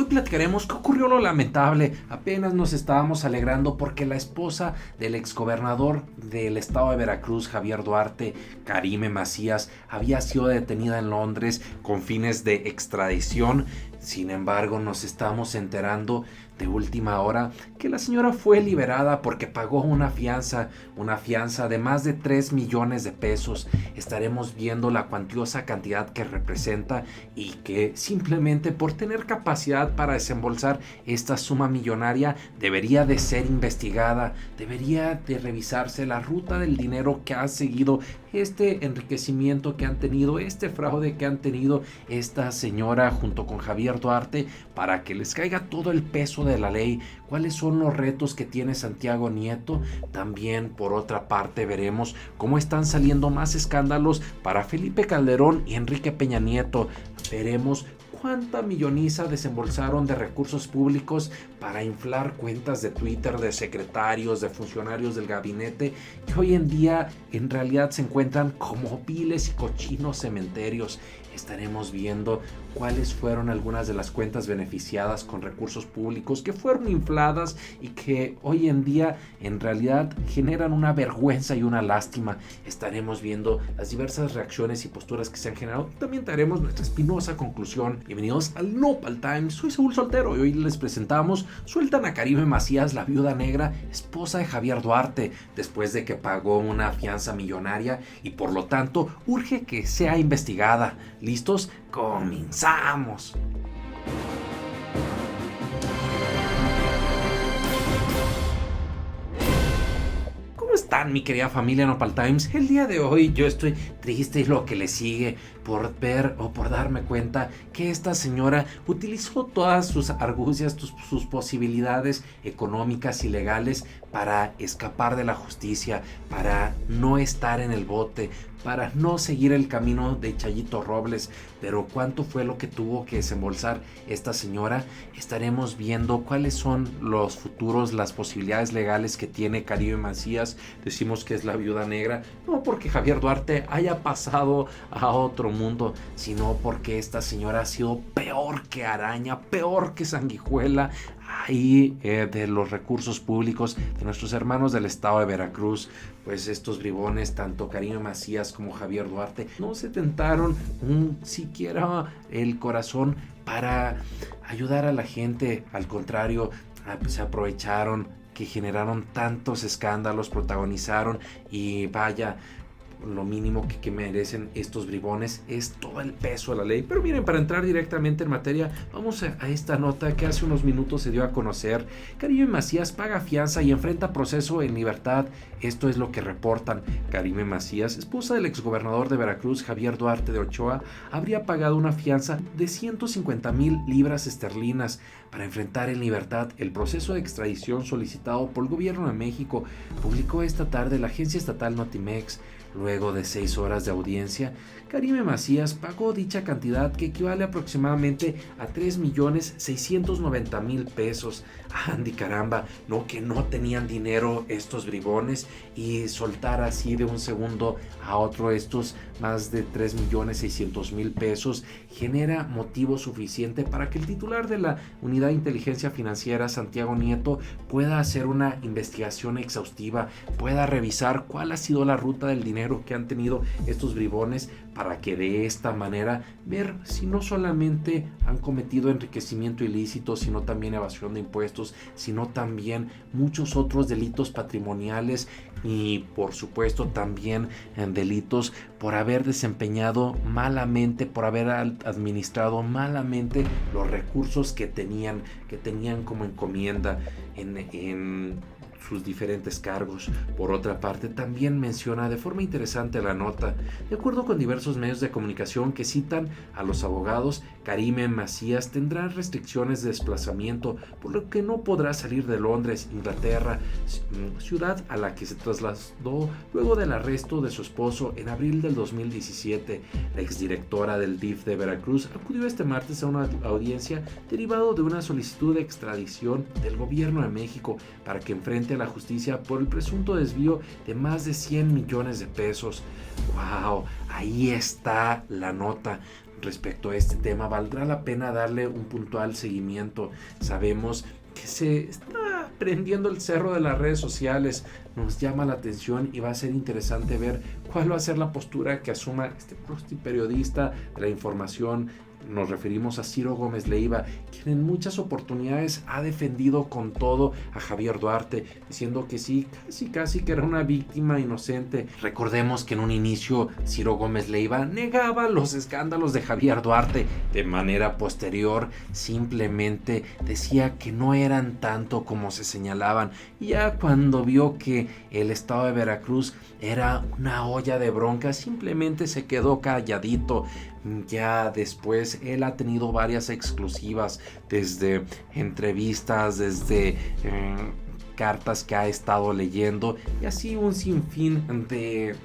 platicaremos qué ocurrió lo lamentable. Apenas nos estábamos alegrando porque la esposa del exgobernador del estado de Veracruz, Javier Duarte, Karime Macías, había sido detenida en Londres con fines de extradición. Sin embargo, nos estamos enterando de última hora que la señora fue liberada porque pagó una fianza de más de 3 millones de pesos. Estaremos viendo la cuantiosa cantidad que representa y que simplemente por tener capacidad para desembolsar esta suma millonaria debería de ser investigada, debería de revisarse la ruta del dinero que ha seguido, este enriquecimiento que han tenido, este fraude que han tenido esta señora junto con Javier Duarte, para que les caiga todo el peso de la ley. ¿Cuáles son los retos que tiene Santiago Nieto? También, por otra parte, veremos cómo están saliendo más escándalos para Felipe Calderón y Enrique Peña Nieto. Veremos cuánta milloniza desembolsaron de recursos públicos para inflar cuentas de Twitter de secretarios, de funcionarios del gabinete, que hoy en día en realidad se encuentran como viles y cochinos cementerios. Estaremos viendo cuáles fueron algunas de las cuentas beneficiadas con recursos públicos que fueron infladas y que hoy en día en realidad generan una vergüenza y una lástima. Estaremos viendo las diversas reacciones y posturas que se han generado. También daremos nuestra espinosa conclusión. Bienvenidos al Nopal Times. Soy Saúl Soltero y hoy les presentamos: sueltan a Karime Macías, la viuda negra, esposa de Javier Duarte, después de que pagó una fianza millonaria y por lo tanto urge que sea investigada. ¿Listos? ¡Comenzamos! ¿Cómo están, mi querida familia Nopal Times? El día de hoy yo estoy triste y lo que le sigue por ver o por darme cuenta que esta señora utilizó todas sus argucias, sus posibilidades económicas y legales para escapar de la justicia, para no estar en el bote, para no seguir el camino de Chayito Robles. Pero ¿cuánto fue lo que tuvo que desembolsar esta señora? Estaremos viendo cuáles son los futuros, las posibilidades legales que tiene Karime Macías. Decimos que es la viuda negra, no porque Javier Duarte haya pasado a otro mundo, sino porque esta señora ha sido peor que araña, peor que sanguijuela ahí de los recursos públicos de nuestros hermanos del estado de Veracruz. Pues estos bribones, tanto Karime Macías como Javier Duarte, no se tentaron siquiera el corazón para ayudar a la gente. Al contrario, se aprovecharon que generaron tantos escándalos, protagonizaron, y vaya, lo mínimo que merecen estos bribones es todo el peso de la ley. Pero miren, para entrar directamente en materia, vamos a esta nota que hace unos minutos se dio a conocer. Karime Macías paga fianza y enfrenta proceso en libertad. Esto es lo que reportan. Karime Macías, esposa del exgobernador de Veracruz, Javier Duarte de Ochoa, habría pagado una fianza de 150,000 libras esterlinas para enfrentar en libertad el proceso de extradición solicitado por el gobierno de México, publicó esta tarde la agencia estatal Notimex. Luego de 6 horas de audiencia, Karime Macías pagó dicha cantidad, que equivale aproximadamente a 3,690,000 pesos. ¡Andi caramba! No, que no tenían dinero estos bribones, y soltar así de un segundo a otro estos más de 3,600,000 pesos genera motivo suficiente para que el titular de la Unidad de Inteligencia Financiera, Santiago Nieto, pueda hacer una investigación exhaustiva, pueda revisar cuál ha sido la ruta del dinero que han tenido estos bribones, para que de esta manera ver si no solamente han cometido enriquecimiento ilícito, sino también evasión de impuestos, sino también muchos otros delitos patrimoniales, y por supuesto también en delitos por haber desempeñado malamente, por haber administrado malamente los recursos que tenían como encomienda en sus diferentes cargos. Por otra parte, también menciona de forma interesante la nota: de acuerdo con diversos medios de comunicación que citan a los abogados, Karime Macías tendrá restricciones de desplazamiento, por lo que no podrá salir de Londres, Inglaterra, ciudad a la que se trasladó luego del arresto de su esposo en abril del 2017. La exdirectora del DIF de Veracruz acudió este martes a una audiencia derivado de una solicitud de extradición del gobierno de México para que enfrente a la justicia por el presunto desvío de más de 100 millones de pesos. ¡Wow! Ahí está la nota. respecto a este tema. Valdrá la pena darle un puntual seguimiento. Sabemos que se está prendiendo el cerro de las redes sociales, nos llama la atención y va a ser interesante ver cuál va a ser la postura que asuma este periodista de la información. Nos referimos a Ciro Gómez Leiva, quien en muchas oportunidades ha defendido con todo a Javier Duarte, diciendo que sí, casi que era una víctima inocente. Recordemos que en un inicio Ciro Gómez Leiva negaba los escándalos de Javier Duarte. De manera posterior simplemente decía que no eran tanto como se señalaban. Ya cuando vio que el estado de Veracruz era una olla de bronca, simplemente se quedó calladito. Ya después él ha tenido varias exclusivas, desde entrevistas, desde cartas que ha estado leyendo, y así un sinfín de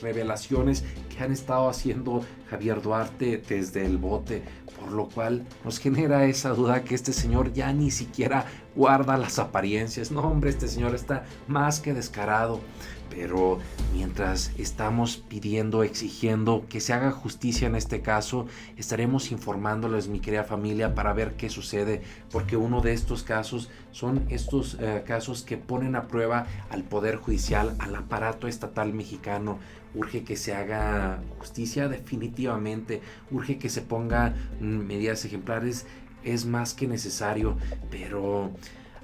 revelaciones que han estado haciendo Javier Duarte desde el bote, por lo cual nos genera esa duda que este señor ya ni siquiera guarda las apariencias. No, hombre, este señor está más que descarado. Pero mientras estamos pidiendo, exigiendo que se haga justicia en este caso, estaremos informándoles, mi querida familia, para ver qué sucede, porque uno de estos casos son estos casos que ponen a prueba al Poder Judicial, al aparato estatal mexicano. Urge que se haga justicia definitivamente, urge que se ponga medidas ejemplares, es más que necesario, pero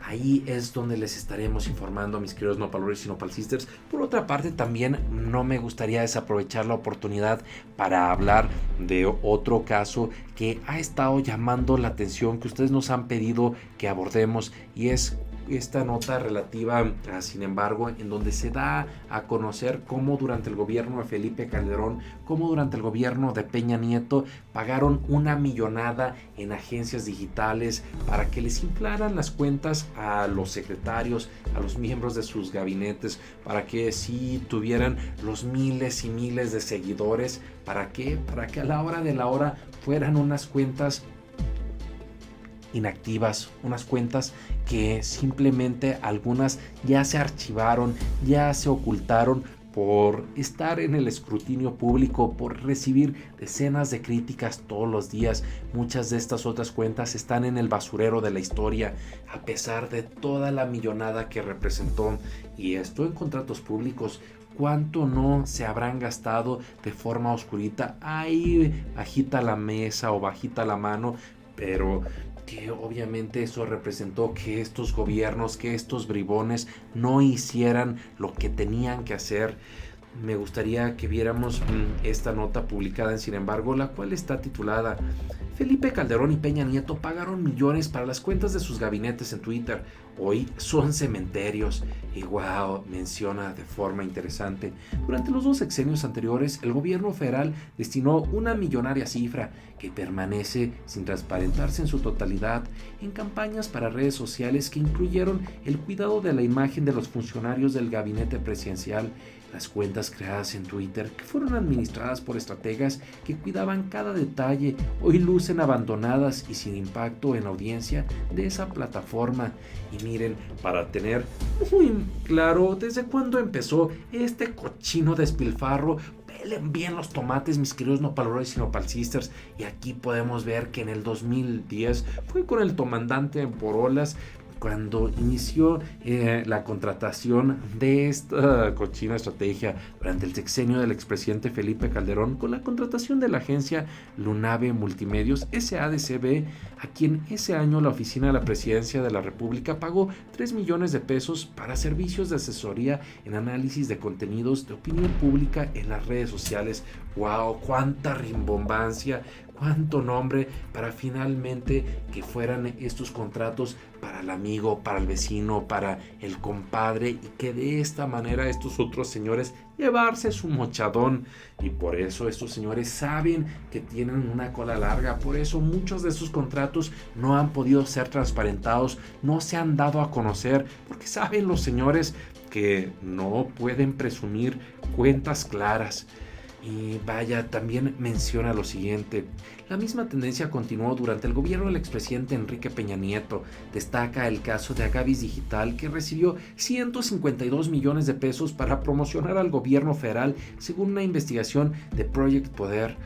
ahí es donde les estaremos informando a mis queridos nopaleros y nopal sisters. Por otra parte, también no me gustaría desaprovechar la oportunidad para hablar de otro caso que ha estado llamando la atención, que ustedes nos han pedido que abordemos, y es esta nota relativa a Sin Embargo, en donde se da a conocer cómo durante el gobierno de Felipe Calderón, cómo durante el gobierno de Peña Nieto pagaron una millonada en agencias digitales para que les inflaran las cuentas a los secretarios, a los miembros de sus gabinetes, para que sí tuvieran los miles y miles de seguidores. ¿Para qué? Para que a la hora de la hora fueran unas cuentas inactivas, unas cuentas que simplemente algunas ya se archivaron, ya se ocultaron por estar en el escrutinio público, por recibir decenas de críticas todos los días. Muchas de estas otras cuentas están en el basurero de la historia, a pesar de toda la millonada que representó, y esto en contratos públicos. ¿Cuánto no se habrán gastado de forma oscurita, ahí bajita la mesa o bajita la mano? Pero que obviamente eso representó que estos gobiernos, que estos bribones no hicieran lo que tenían que hacer. Me gustaría que viéramos esta nota publicada en Sin Embargo, la cual está titulada Felipe Calderón y Peña Nieto pagaron millones para las cuentas de sus gabinetes en Twitter. Hoy son cementerios. Y wow, menciona de forma interesante: durante los 2 sexenios anteriores, el gobierno federal destinó una millonaria cifra que permanece sin transparentarse en su totalidad en campañas para redes sociales que incluyeron el cuidado de la imagen de los funcionarios del gabinete presidencial. Las cuentas creadas en Twitter, que fueron administradas por estrategas que cuidaban cada detalle, hoy lucen abandonadas y sin impacto en la audiencia de esa plataforma. Y miren, para tener muy claro desde cuándo empezó este cochino despilfarro, pelen bien los tomates, mis queridos nopaleros y nopal sisters. Y aquí podemos ver que en el 2010 fue con el comandante Borolas cuando inició la contratación de esta cochina estrategia durante el sexenio del expresidente Felipe Calderón, con la contratación de la agencia Lunave Multimedios SADCB, a quien ese año la oficina de la presidencia de la República pagó 3 millones de pesos para servicios de asesoría en análisis de contenidos de opinión pública en las redes sociales. ¡Wow! ¡Cuánta rimbombancia! ¡Cuánto nombre! Para finalmente que fueran estos contratos para el amigo, para el vecino, para el compadre, y que de esta manera estos otros señores llevarse su mochadón. Y por eso estos señores saben que tienen una cola larga, por eso muchos de esos contratos no han podido ser transparentados, no se han dado a conocer, porque saben los señores que no pueden presumir cuentas claras. Y vaya, también menciona lo siguiente: la misma tendencia continuó durante el gobierno del expresidente Enrique Peña Nieto. Destaca el caso de Agavis Digital, que recibió 152 millones de pesos para promocionar al gobierno federal, según una investigación de Project Poder.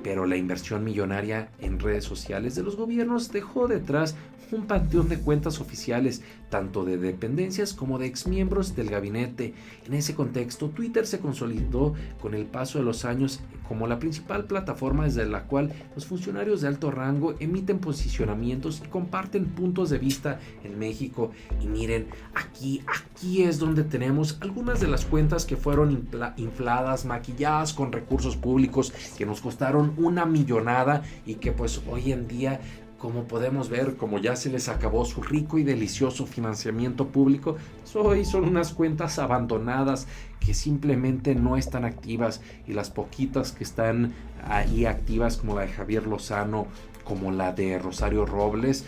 pero la inversión millonaria en redes sociales de los gobiernos dejó detrás un panteón de cuentas oficiales, tanto de dependencias como de exmiembros del gabinete. En ese contexto, Twitter se consolidó con el paso de los años como la principal plataforma desde la cual los funcionarios de alto rango emiten posicionamientos y comparten puntos de vista en México. Y miren, aquí es donde tenemos algunas de las cuentas que fueron infladas, maquilladas con recursos públicos que nos costaron una millonada y que pues hoy en día, como podemos ver, como ya se les acabó su rico y delicioso financiamiento público, hoy son unas cuentas abandonadas que simplemente no están activas, y las poquitas que están ahí activas, como la de Javier Lozano, como la de Rosario Robles,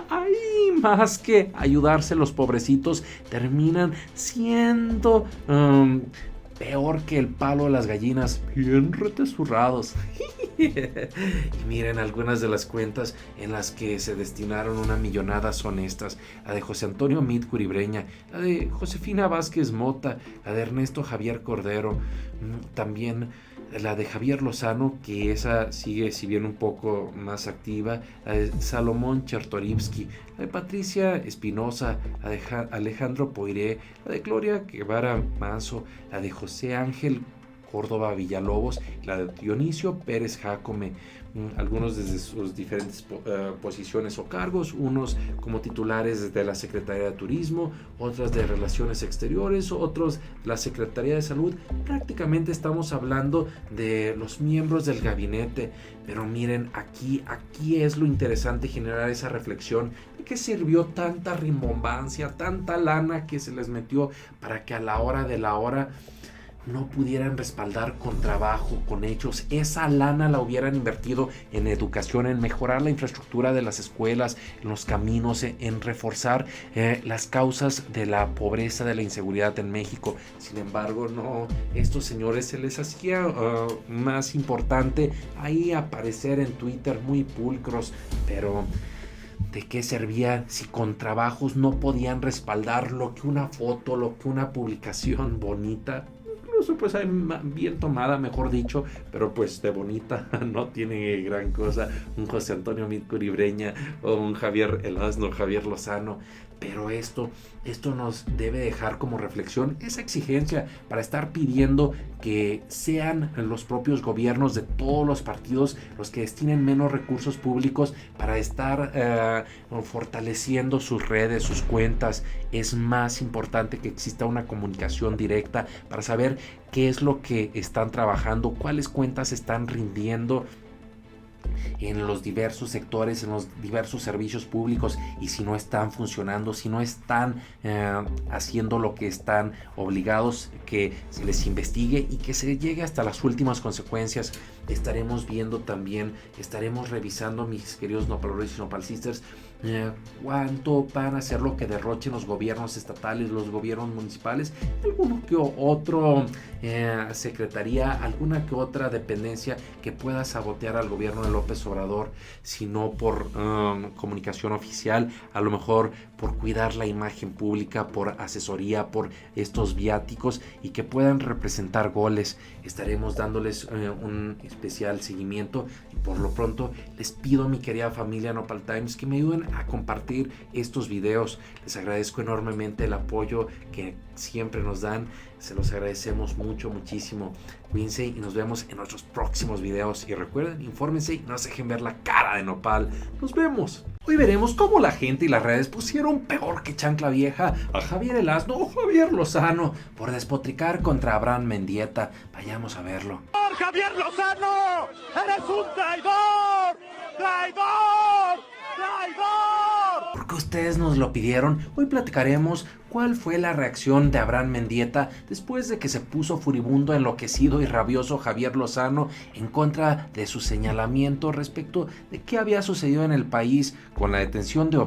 ahí más que ayudarse los pobrecitos, terminan siendo peor que el palo de las gallinas, bien retesurrados. Y miren, algunas de las cuentas en las que se destinaron una millonada son estas: la de José Antonio Meade Curibreña, la de Josefina Vázquez Mota, la de Ernesto Javier Cordero, también la de Javier Lozano, que esa sigue, si bien un poco más activa, la de Salomón Chertorivsky, la de Patricia Espinosa, la de Alejandro Poiré, la de Gloria Guevara Manso, la de José Ángel Córdoba Villalobos, la de Dionisio Pérez Jácome, algunos desde sus diferentes posiciones o cargos, unos como titulares de la Secretaría de Turismo, otras de Relaciones Exteriores, otros de la Secretaría de Salud. Prácticamente estamos hablando de los miembros del gabinete, pero miren, aquí es lo interesante, generar esa reflexión de qué sirvió tanta rimbombancia, tanta lana que se les metió para que a la hora de la hora no pudieran respaldar con trabajo, con hechos. Esa lana la hubieran invertido en educación, en mejorar la infraestructura de las escuelas, en los caminos, en reforzar las causas de la pobreza, de la inseguridad en México. Sin embargo, no, estos señores se les hacía más importante ahí aparecer en Twitter muy pulcros, pero ¿de qué servía si con trabajos no podían respaldar lo que una foto, lo que una publicación bonita? Pues bien tomada, mejor dicho, pero pues de bonita no tiene gran cosa un José Antonio Meade Curibreña o un Javier Lozano. Pero esto nos debe dejar como reflexión esa exigencia para estar pidiendo que sean los propios gobiernos de todos los partidos los que destinen menos recursos públicos para estar fortaleciendo sus redes, sus cuentas. Es más importante que exista una comunicación directa para saber qué es lo que están trabajando, cuáles cuentas están rindiendo en los diversos sectores, en los diversos servicios públicos, y si no están funcionando, si no están haciendo lo que están obligados, que se les investigue y que se llegue hasta las últimas consecuencias. Estaremos viendo también, estaremos revisando, mis queridos nopaleros y nopalsisters, cuánto van a ser lo que derrochen los gobiernos estatales, los gobiernos municipales, alguno que otro secretaría, alguna que otra dependencia que pueda sabotear al gobierno de López Obrador, si no por comunicación oficial, a lo mejor por cuidar la imagen pública, por asesoría, por estos viáticos, y que puedan representar goles. Estaremos dándoles un especial seguimiento, y por lo pronto les pido, mi querida familia Nopal Times, que me ayuden a compartir estos videos. Les agradezco enormemente el apoyo que siempre nos dan, se los agradecemos muchísimo. Cuídense y nos vemos en nuestros próximos videos, y recuerden, infórmense y no se dejen ver la cara de nopal. Nos vemos. Hoy veremos cómo la gente y las redes pusieron peor que chancla vieja a Javier el Asno o Javier Lozano por despotricar contra Abraham Mendieta. Vayamos a verlo. ¡Javier Lozano! ¡Eres un traidor! ¡Traidor! ¡Traidor! Porque ustedes nos lo pidieron, hoy platicaremos cuál fue la reacción de Abraham Mendieta después de que se puso furibundo, enloquecido y rabioso Javier Lozano en contra de su señalamiento respecto de qué había sucedido en el país con la detención de